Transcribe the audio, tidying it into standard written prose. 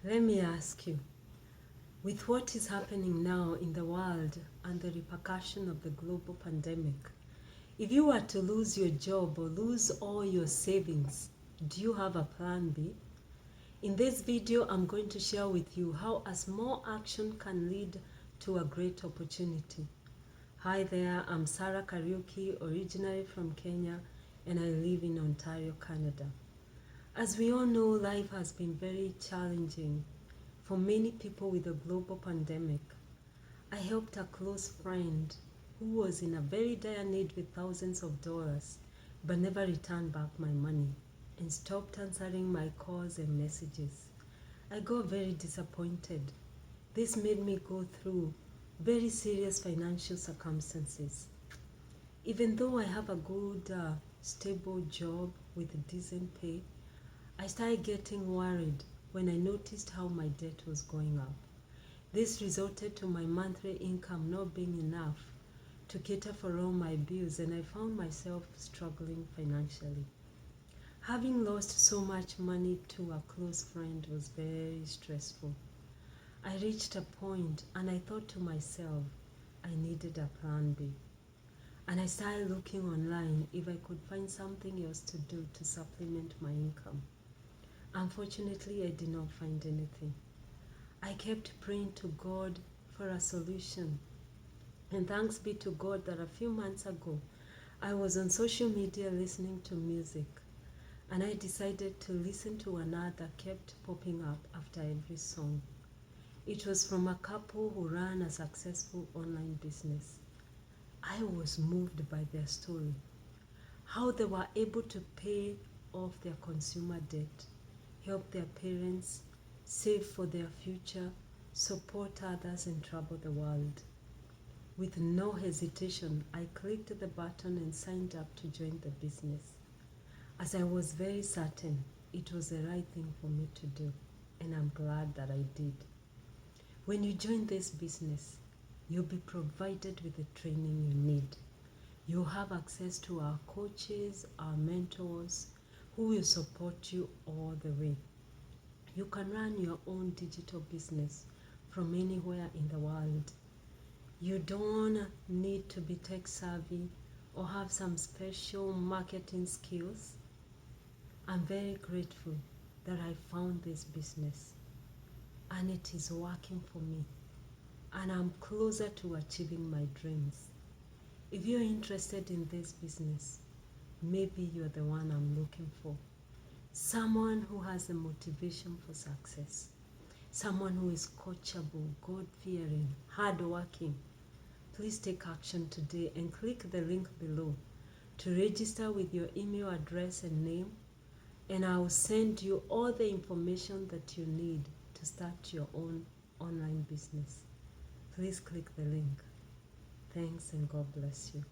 Let me ask you, with what is happening now in the world and the repercussion of the global pandemic, if you were to lose your job or lose all your savings, do you have a plan B? In this video, I'm going to share with you how a small action can lead to a great opportunity. Hi there, I'm Sarah Kariuki, originally from Kenya, and I live in Ontario, Canada. As we all know, life has been very challenging for many people with the global pandemic. I helped a close friend who was in a very dire need with thousands of dollars, but never returned back my money and stopped answering my calls and messages. I got very disappointed. This made me go through very serious financial circumstances. Even though I have a good, stable job with decent pay, I started getting worried when I noticed how my debt was going up. This resulted to my monthly income not being enough to cater for all my bills, and I found myself struggling financially. Having lost so much money to a close friend was very stressful. I reached a point and I thought to myself, I needed a plan B. And I started looking online if I could find something else to do to supplement my income. Unfortunately, I did not find anything. I kept praying to God for a solution. And thanks be to God that a few months ago, I was on social media listening to music, and I decided to listen to an ad that kept popping up after every song. It was from a couple who ran a successful online business. I was moved by their story, how they were able to pay off their consumer debt, help their parents, save for their future, support others, and travel the world. With no hesitation, I clicked the button and signed up to join the business, as I was very certain it was the right thing for me to do, and I'm glad that I did. When you join this business, you'll be provided with the training you need. You'll have access to our coaches, our mentors, who will support you all the way. You can run your own digital business from anywhere in the world. You don't need to be tech savvy or have some special marketing skills. I'm very grateful that I found this business and it is working for me, and I'm closer to achieving my dreams. If you're interested in this business, maybe you're the one I'm looking for. Someone who has a motivation for success. Someone who is coachable, God-fearing, hard-working. Please take action today and click the link below to register with your email address and name, and I will send you all the information that you need to start your own online business. Please click the link. Thanks and God bless you.